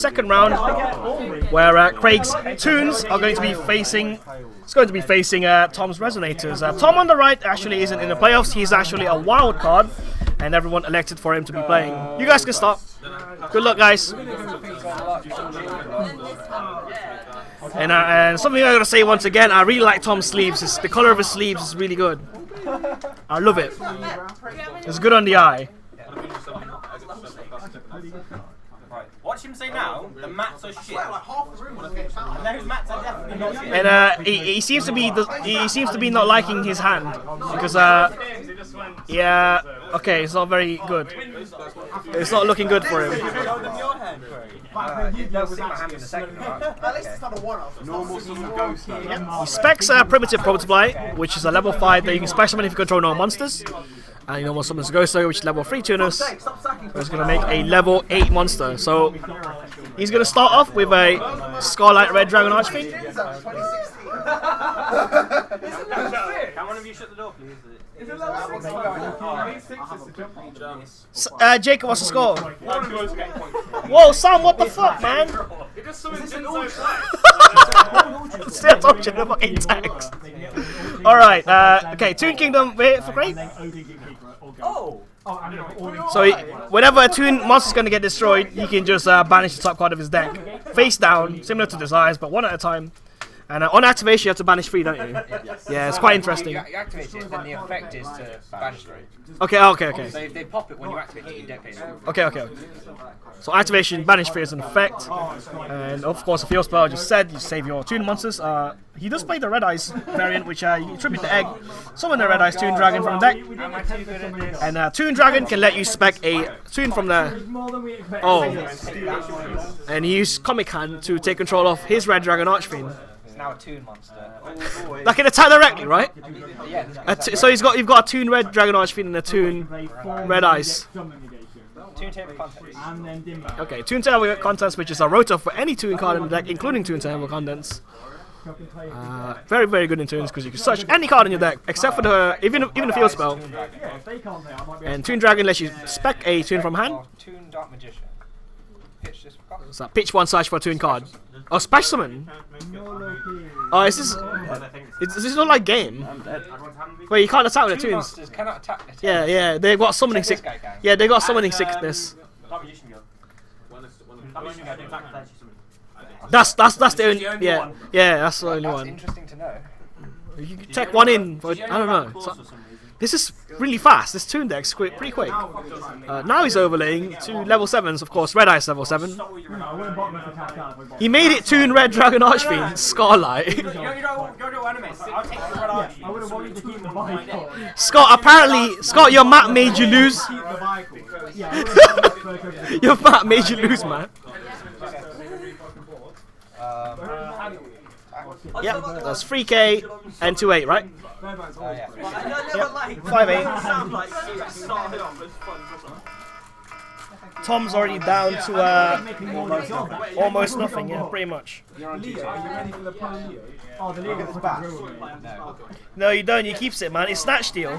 Second round, where Craig's Toons are going to be facing. It's going to be facing Tom's Resonators. Tom on the right actually isn't in the playoffs. He's actually a wild card, and everyone elected for him to be playing. You guys can start. Good luck, guys. And something I gotta say once again, I really like Tom's sleeves. The color of his sleeves is really good. I love it. It's good on the eye. Watch him say now, the mats are shit. And those mats are definitely not shit. And he seems to be not liking his hand because yeah, okay, it's not very good. It's not looking good for him. He specs Primitive Multiply, which is a level 5 that you can special summon if you control no monsters. And you know summons Ghost, which is level 3 tuners. So he's going to make a level 8 monster. So he's going to start off with a Scarlet Red Dragon Archfiend. Can one of you shut the door, please? Jacob, what's the score? Whoa, Sam, what the fuck, man? Still talking about 8 tags. Alright, okay, Toon Kingdom, wait for Craig. So whenever a Toon monster is going to get destroyed, he can just banish the top card of his deck. Face down, similar to Desires, but one at a time. And on activation, you have to banish 3, don't you? Yeah, it's quite interesting. You activate it, then the effect is to banish 3. Okay. So if they pop it when you activate it, you deck phase. Okay. So activation, banish 3 is an effect. And of course, the field spell I just said, you save your Toon monsters. He does play the Red Eyes variant, which you tribute the egg, summon the Red Eyes Toon Dragon from the deck. And Toon Dragon can let you spec a Toon from the... Oh. And he used Comic Hand to take control of his Red Dragon Archfiend. Now a Toon monster. That can attack directly, right? Yeah. So you've got a Toon Red Dragon Archfiend and a Toon Red Eyes. Toon table contents. Okay, Toon table contents, which is a rota for any Toon card in the deck, including Toon table contents. Very, very good in Toons because you can search any card in your deck except for the even the field spell. And Toon Dragon lets you spec a Toon from hand. Toon Dark Magician. Pitch this for So pitch 1 search for a Toon card. Oh, special summon. Oh, is this not like game? Wait, you can't attack with the Toons. Cannot attack the Toons. Yeah, they've got summoning sick. Yeah, they got summoning sickness. That's the only. Yeah, that's the only one. Interesting to know. You can take one in. But I don't know. So, this is really fast. This Toon deck's pretty quick. Now he's overlaying 2 level 7s, of course. Red Ice level 7. He made it Toon Red Dragon Archfiend, Scarlight. Scott, your map made you lose. Your map made you lose, man. Yep, that's 3k and 2.8, right? Yep, 5.8. Tom's already down to almost nothing, yeah, pretty much. No, you don't, you keeps it, man. It's Snatch Steal.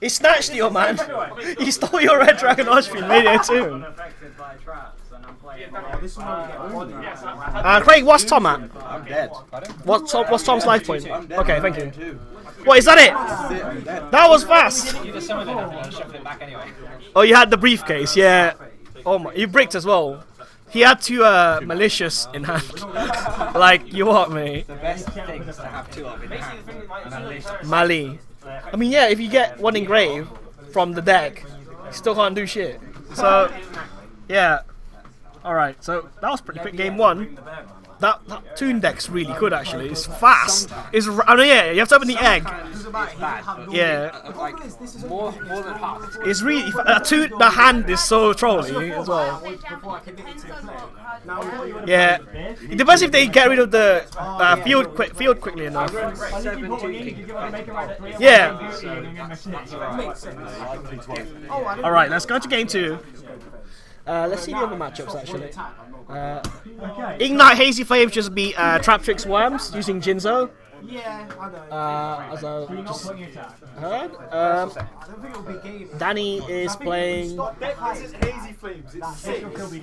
It's Snatch Steal, man. He stole your Red Dragon Archfiend, made it a Toon. Craig, what's Tom at? I'm dead. What's Tom's life point? Okay, thank you. What, is that it? That was fast. You just summoned it and shuffled it back anyway. Oh, you had the briefcase, yeah. Oh my, you bricked as well. He had 2 malicious in hand. Like, you what, mate? The best thing is to have 2 of in hand. Mali. I mean, yeah, if you get 1 engrave from the deck, you still can't do shit. So, yeah. Alright, so that was pretty quick. Game 1. That Toon deck's really good, actually. It's fast. It's, I mean, yeah, you have to open the egg. Yeah. More than half. It's really... the hand is so trolly as well. Yeah. It depends if they get rid of the field quickly enough. Yeah. Alright, let's go to game 2. Let's see the other matchups actually. Igknight Hazy Flame just beat Traptrix Worms using Jinzo. Yeah, I know. As I just heard, I don't think it'll be game. Danny is playing. This is Hazy Flames. It's 6. That's only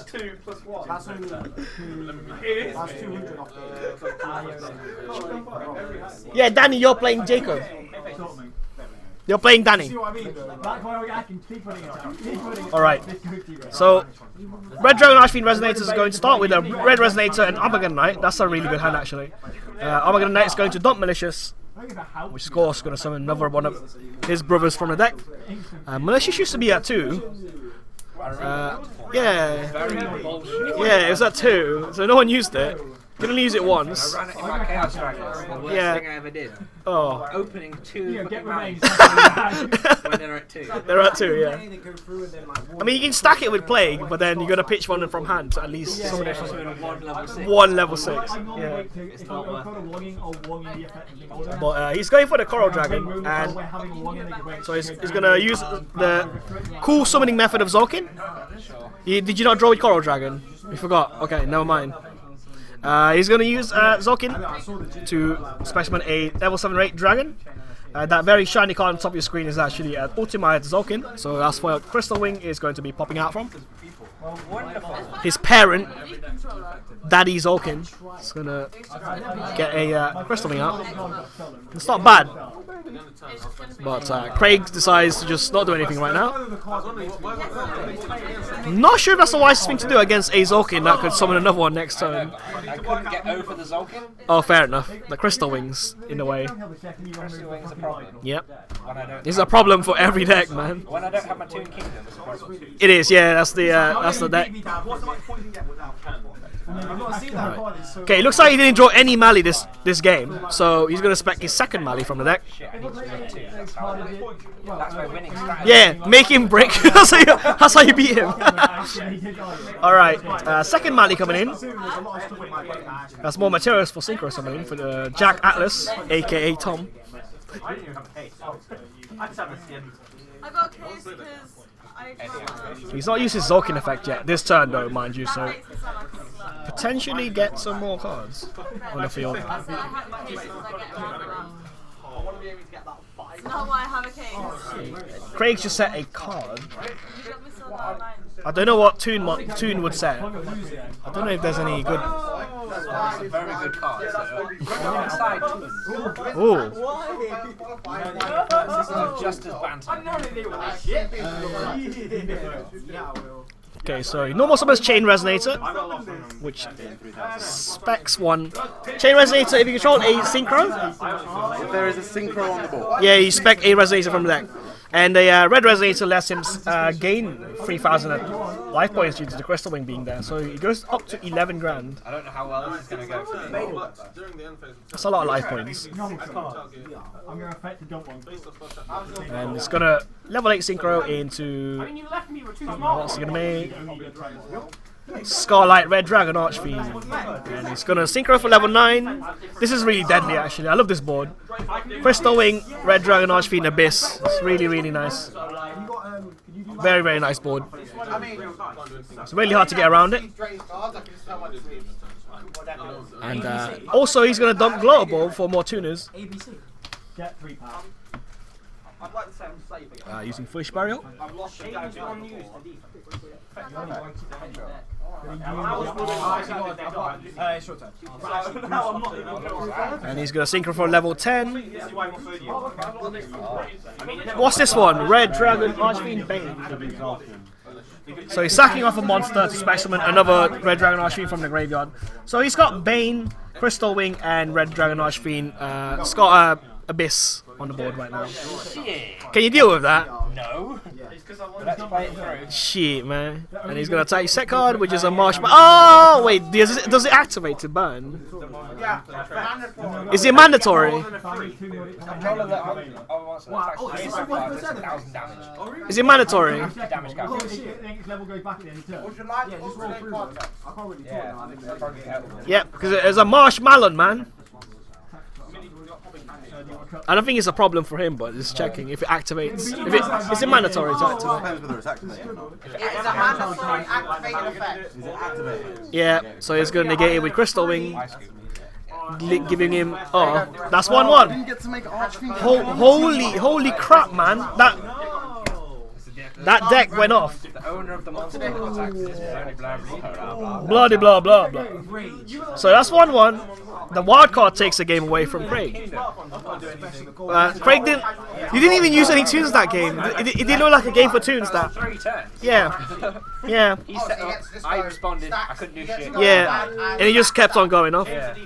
2 plus 1. That's only 2. That's 200 off the. Yeah, Danny, you're playing Jacob. You're playing Danny. See what I mean? Though? Alright. So, Red Dragon Archfiend Resonator is going to start with a Red Resonator and Igknight. That's a really good hand, actually. Igknight is going to dump Malicious, which is of course going to summon another one of his brothers from the deck. Malicious used to be at 2. Yeah, it was at 2, so no one used it. Can only use it once. I ran it in my Chaos Dragons. The worst Yeah. thing I ever did. Oh. Opening 2 fucking mouths when they're at 2. They're at 2, yeah. They go through and then like I mean, you can stack it with Plague, but then you got to pitch one from hand to at least summon it from One level 6. 1 level 6. Yeah. It's not worth it. But he's going for the Coral Dragon, and so he's going to use the cool summoning method of Zolkin. Did you not draw with Coral Dragon? You forgot. Okay, never mind. He's going to use Zolkin to specimen a level 7 rate dragon. That very shiny card on top of your screen is actually an Ultimate Zolkin, so that's where Crystal Wing is going to be popping out from. His parent, Daddy Zolkin, is going to get a Crystal Wing out. It's not bad, but Craig decides to just not do anything right now. Not sure if that's the wisest thing to do against a Zolkin that could summon another one next turn. I couldn't get over the Zolkin. Oh, fair enough. The Crystal Wings, in a way. Crystal Wing's a problem. Yep. When I don't It's a problem for every deck, man. When I don't have my Toon Kingdom, it's a problem. It is, yeah, that's the deck. Okay, it looks like he didn't draw any Mali this game, so he's going to spec his second Mali from the deck. Shit, I need to win 2. That's my winning strategy. Yeah, make him brick. That's how you beat him. Alright, second Mali coming in. That's more materials for Synchro summoning for the Jack Atlas, aka Tom. I didn't even have a case. I just have a skin. I got a case because I He's not used his Zolkin effect yet, this turn though, mind you, so potentially get some more cards on the field. I have my case because I get around around. It's not why I have a case. Craig just set a card. You got me still down 9. I don't know what Toon would set. I don't know if there's any good. It's a very good card. So, inside Toon. Ooh. This is just as banter. Okay, so he normal summons Chain Resonator, which specs one. Chain Resonator, if you control a Synchro, If there is a synchro on the board. yeah, you spec a Resonator from the deck. And the Red Resonator lets him gain 3,000 life points due to the Crystal Wing being there. So he goes up to 11 grand. I don't know how well this is going to go for me. That's a lot of life points. I'm gonna affect the dump one. And it's gonna level 8 Synchro into. You left me with 2 small. What's he gonna make? Scarlight Red Dragon Archfiend. And he's gonna Synchro for level 9. This is really deadly actually. I love this board. Crystal Wing, Red Dragon Archfiend Abyss. It's really, really nice. Very, very nice board. It's really hard to get around it. And also he's gonna dump Glowable for more tuners. ABC. Get 3 pounds. I'd like to say I'm safe. Using Foolish Burial. I've lost the game on use the defense. And he's gonna Synchro for level 10. What's this one? Red Dragon Archfiend Bane. So he's sacking off a monster to specimen another Red Dragon Archfiend from the graveyard. So he's got Bane, Crystal Wing, and Red Dragon Archfiend. It's got Abyss on the board right now. Can you deal with that? No. Let's play it through. Shit, man. And he's gonna attack your set card, which is a marshmallow. Oh, wait, does it activate to burn? Is it mandatory? Controller that wants to attack you, 1,000 damage. Is it mandatory? Damage calculation. Level goes back at the end of the turn. Yeah, just roll through them. I can't really Yeah, talk now. that'll probably help. Yep, because it's a marshmallow, man. I don't think it's a problem for him, but it's checking if it activates. Is it mandatory to activate? Depends whether it's activated. It's a mandatory activated effect. Is it activated? Yeah, so he's going to negate it with Crystal Wing. giving him. Oh, that's 1-1. Didn't get to make Archfiend. Holy crap, man! That deck went off. The owner of the monster deck attacks this only blah blah Bloody blah blah blah. So that's 1-1. The wild card takes the game away from Craig. Craig didn't. You didn't even use any tunes that game. It didn't look like a game for tunes. That. 3 turns. Yeah. Yeah. He set up. I responded. I couldn't do shit. Yeah. And he just kept on going off. Yeah.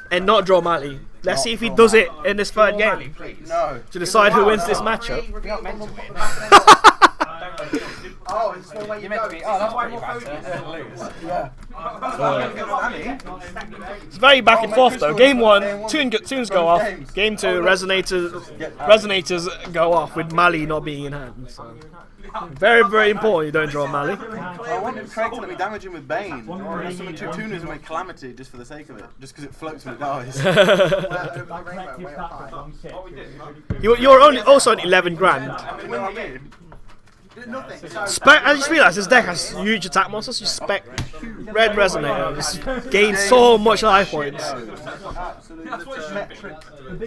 And not draw Mali. Let's see if he does it in this third game No. to decide who wins this matchup. You're not meant to win. Oh, it's no way You're meant to be. Oh, that's pretty bad. Lose. It's very back and forth though. Game 1, tunes go off. Game 2, resonators go off with Mali not being in hand. So. Very important you don't draw Mali. I wanted Craig to let me damage him with Bane. Or summon 2 tuners and make Calamity just for the sake of it. Just because it floats when it dies. You're also on 11 grand. You know what I mean? I just realised this deck has huge attack monsters. You spec Red Resonator. Just gain so much life points.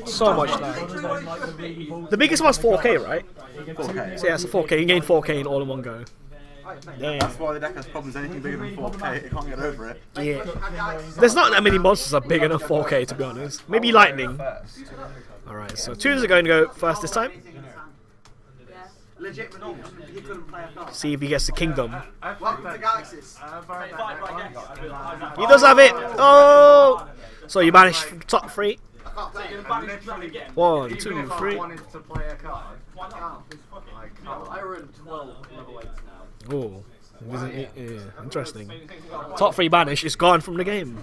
So much life. The biggest one's 4k, right? 4K. So yeah, it's a 4k. You gain 4k in all in one go. Damn. That's why the deck has problems. Anything bigger than 4K, it can't get over it. Yeah. There's not that many monsters that are big enough 4k to be honest. Maybe Lightning. Alright, so tunes are going to go first this time. See if he gets the kingdom. Welcome to Galaxies. He does have it. Oh! So you manage top 3. 1, 2, 3. I run 12 level 8s now. Oh, yeah, interesting. Top 3 banish is gone from the game.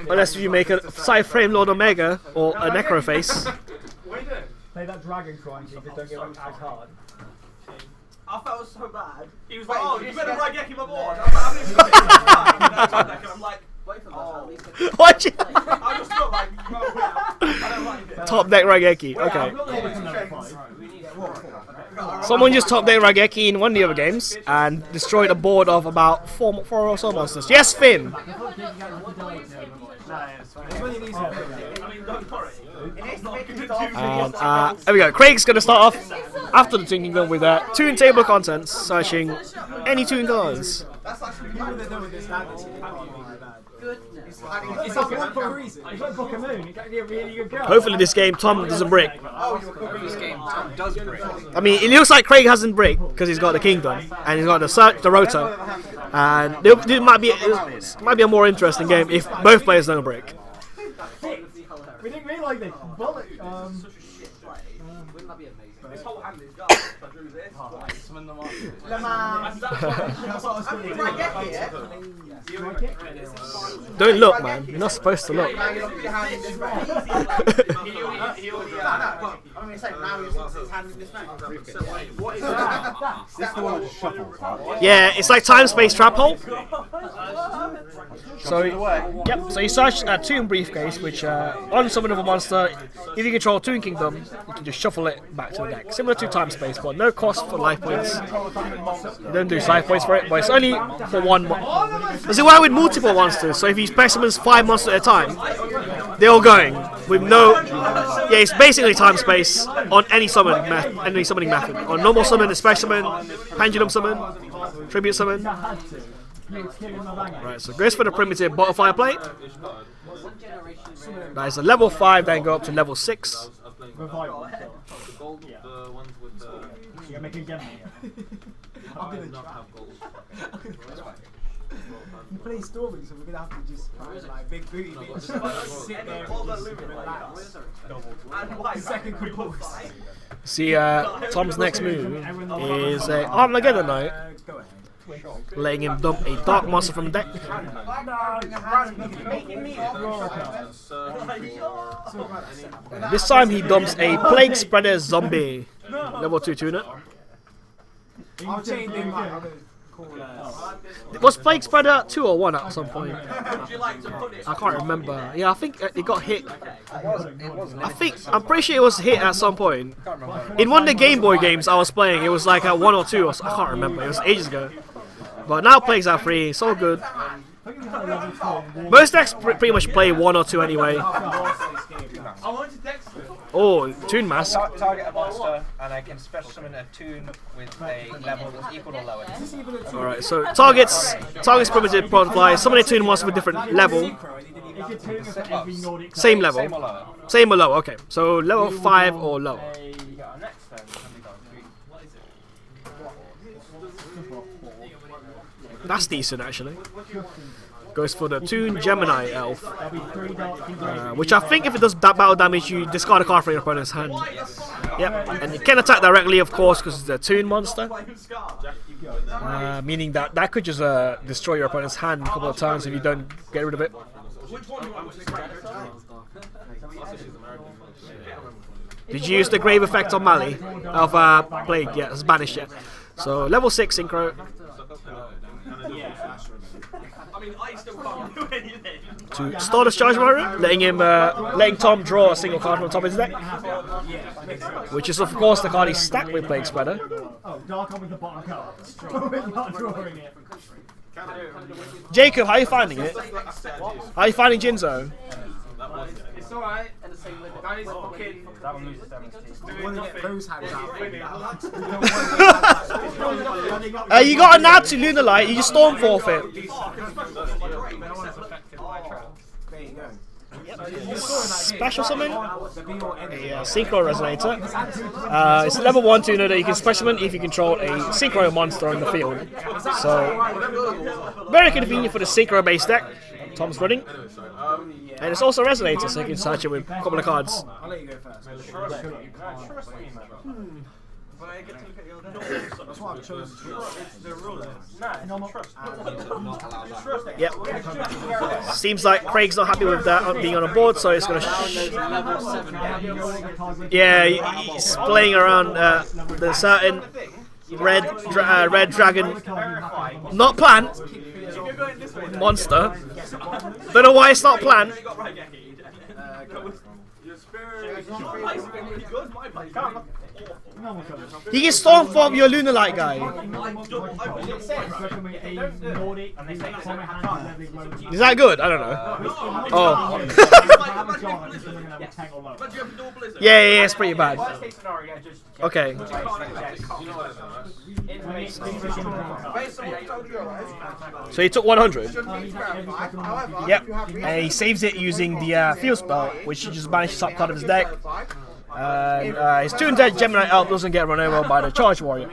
Unless you make a side frame Lord Omega or a Necroface. Play that dragon cry and don't get as hard. I felt so bad. He was like, oh, you better Raigeki my board. I'm like, Wait for that. At least Watch it! I just felt like, I don't like it. Top deck Raigeki, okay. Someone just top deck Raigeki in one of the other games and destroyed a board of about 4 or so monsters. Yes, Finn! And there we go. Craig's gonna start off after the Toon Kingdom with Toon table contents, searching any Toon cards. It's like one for a reason. It's like Book of Moon. It can be a really good card. Hopefully this game Tom doesn't brick. This game, Tom does break. I mean, it looks like Craig hasn't brick because he's got the Kingdom and he's got the Rotor, and it might be a more interesting game if both players don't brick. We didn't really like this. Bullet. wouldn't that be amazing? This whole hand is gone. I drew this. Don't look, man. You're not supposed to look. This the one that shuffles, right? Yeah, it's like time space trap hole. So so you search a Toon briefcase, which on summon of a monster, if you control Toon Kingdom, you can just shuffle it back to the deck. Similar to time space, but no cost for life points. You don't do life points for it, but it's only for one. Does it work with multiple monsters? So if you specimens 5 monsters at a time, they're all going with no. Yeah, it's basically time space on any summoning method. On normal summon, a specimen, pendulum summon, tribute summon. Right, so goes for the primitive butterfly plate. That is a level 5, then go up to level 6. You're making again. I'm gonna try. You play Storming, so we're gonna have to just like big booty bitch. Sit there and just relax. Second compulse. See, Tom's next move is a Armageddon Knight, letting him dump a dark monster from the deck. This time he dumps a Plague Spreader Zombie, level 2 tuner. I'll change him. Was Plague Spreader 2 or 1 at some point? I can't remember. Yeah, I think it got hit. I'm pretty sure it was hit at some point. In one of the Game Boy games I was playing, it was like at 1 or 2 or so, I can't remember. It was ages ago. But now Plagues are free, so good. Most decks pretty much play 1 or 2 anyway. Oh, Toon Mask. Target a monster, and I can special summon a Toon with a level that's equal or lower. Alright, so targets primitive multiply, summon a Toon monster with different level. Same level. Same or lower. Same or lower, okay. So level 5 or lower. That's decent actually. Goes for the Toon Gemini Elf. Which I think if it does that battle damage, you discard a card from your opponent's hand. Yep, and you can attack directly, of course, because it's a Toon monster. Meaning that could just destroy your opponent's hand a couple of times if you don't get rid of it. Did you use the grave effect on Mali? Of Plague? Yeah, it's banished yet. So level 6 synchro. To start his charge warrior, letting Tom draw a single card from the top of his deck, which is of course the card he's stacked with Plague Spreader. Jacob, how are you finding it? How are you finding Jinzo? It's alright. That is fucking. You got a nab to Lunalight, you just storm forfeit. Special summon? A Synchro Resonator. It's a level 1 tuner that you can special summon if you control a Synchro monster on the field. So, very convenient for the Synchro base deck Tom's running. And it's also a Resonator, so you can search it with a couple of cards. I'll let you go first. That's why I've chosen Yep. Seems like Craig's not happy with that being on a board, so it's going to. Yeah, he's playing around the certain red dragon, not plant, monster. Don't know why it's not plant. He can storm from your Lunalight guy. Is that good? I don't know. Oh. Yeah, it's pretty bad. Okay. So he took 100. Yep. And he saves it using the field spell, which he just banishes top card of his deck. His Toon dead Gemini Elf doesn't get run over by the Charge Warrior.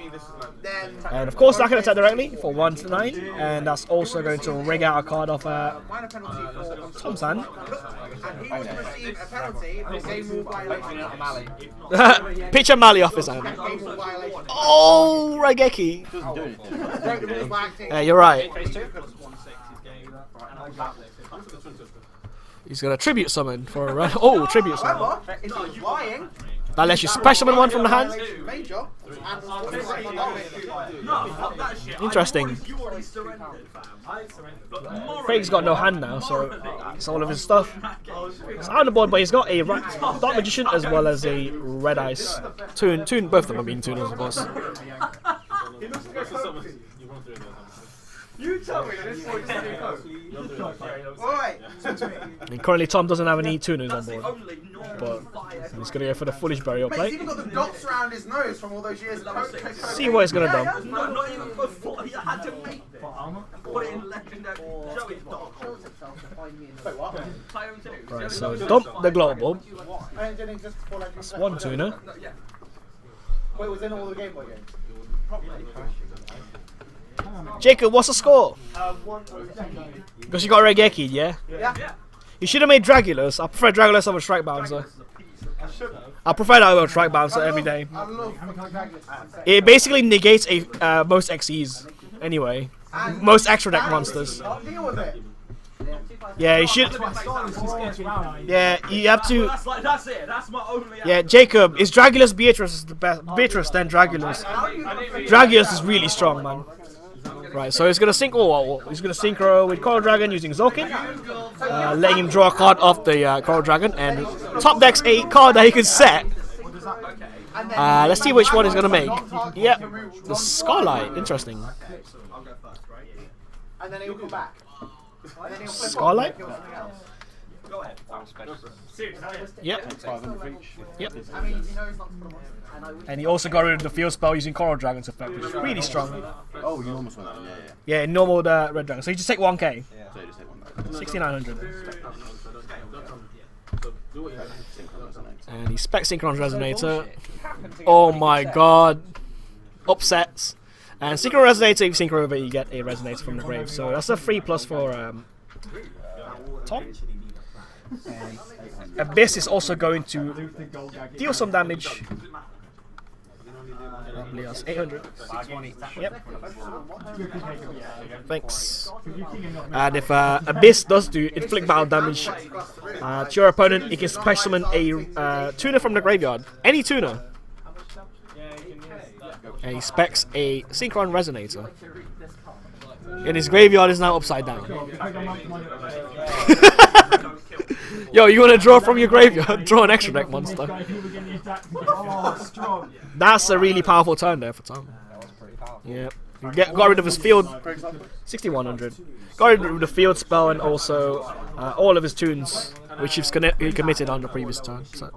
And of course that can attack directly for 1 to 9, and that's also going to rig out a card off Tom's hand. Picture Mali off his hand. Oh, Raigeki! You're right. He's gonna tribute summon for a run. Oh, tribute summon. That lets you special summon one from the hand. Interesting. Craig's got no hand now, so it's all of his stuff. It's on the board, but he's got a Dark Magician as well as a Red Ice. Toon, both of them are being Tooners, of course. You tell me this one's Alright. And currently Tom doesn't have any Tooners on board, but he's going to go for the Foolish Burial Plate. He's even got the dots around his nose from all those years of See what he's going to do. not even before you had to make this. Put it in legendary. Show it Right, so dump the Global. That's 1 Tooner. Wait, was in all the Game Boy games? Jacob, what's the score? Because you got Raigeki, yeah? Yeah. You should have made Dragulus. I prefer Dragulus over Strike Bouncer. I prefer that over Strike Bouncer every day. It basically negates most XEs anyway. Most extra deck monsters. Yeah, you should. Yeah, you have to. That's it. That's my only. Yeah, Jacob, is Dragulus Beatrice is the best? Beatrice then Dragulus. Dragulus is really strong, man. Right, so he's gonna synchro. He's gonna synchro with Coral Dragon using Zolkin, letting him draw a card off the Coral Dragon, and top decks a card that he can set. Let's see which one he's gonna make. Yep, the Scarlight. Interesting. And then he'll come back. Scarlight? Go ahead. Yep. 500 for each. Yep. And he also got rid of the field spell using Coral Dragon's effect, which is really strong. Oh, you almost went that one, Yeah, in normal Red Dragon. So you just take 1k. So you just take one there. 6,900. And he specs Synchron Resonator. Oh my god. Upsets. And Synchron Resonator, if you synchro over, you get a Resonator from the grave. So that's a 3+ for Tom. And Abyss is also going to deal some damage. Probably us 800. Yep. Thanks. And if Abyss does do inflict battle damage to your opponent, you can special summon a tuner from the graveyard. Any tuner. And he specs a Synchron Resonator. And his graveyard is now upside down. Yo, you want to draw from your graveyard? Draw an extra deck monster. That's a really powerful turn there for Tom. Yeah. Got rid of his field. 6,100. Got rid of the field spell and also all of his tunes, which he committed on the previous turn. So.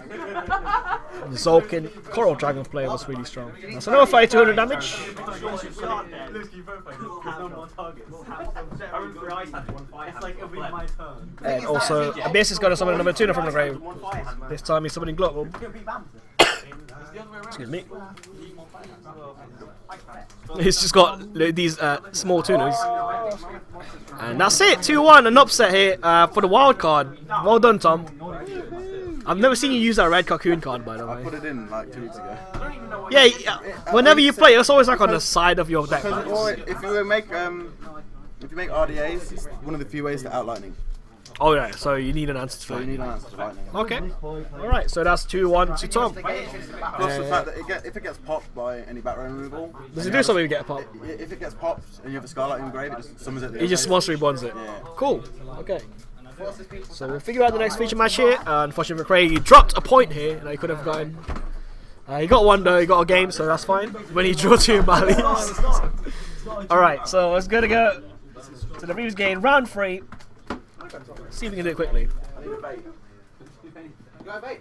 The Zolkin Coral Dragon player was really strong. That's another 5,200 damage. And also, Abyss is going to summon another tuner from the grave. This time he's summoning Glottal. Excuse me. He's just got these small tuners. And that's it, 2-1, an upset here for the wild card. Well done, Tom. I've never seen you use that red cocoon card, by the way. I put it in like 2 weeks ago. Yeah, whenever you play, it's always like on the side of your deck. Or if you make RDAs, it's one of the few ways to outlightning. Oh yeah, so you need an answer to So you need an answer to lightning. Okay. Alright, so that's 2-1 to Tom. Plus the fact that if it gets popped by any background removal, Does it do something to get a pop? if it gets popped and you have a Scarlight in grave, it just summons it. He just monster rebonds it. Yeah. Cool. Okay. So we'll figure out the next feature match here. Unfortunately for Craig, he dropped a point here that he could have gotten. He got one though, he got a game, so that's fine. When he drew 2 Malis. Alright, so let's go to the previous game, round 3. See if we can do it quickly. Alright.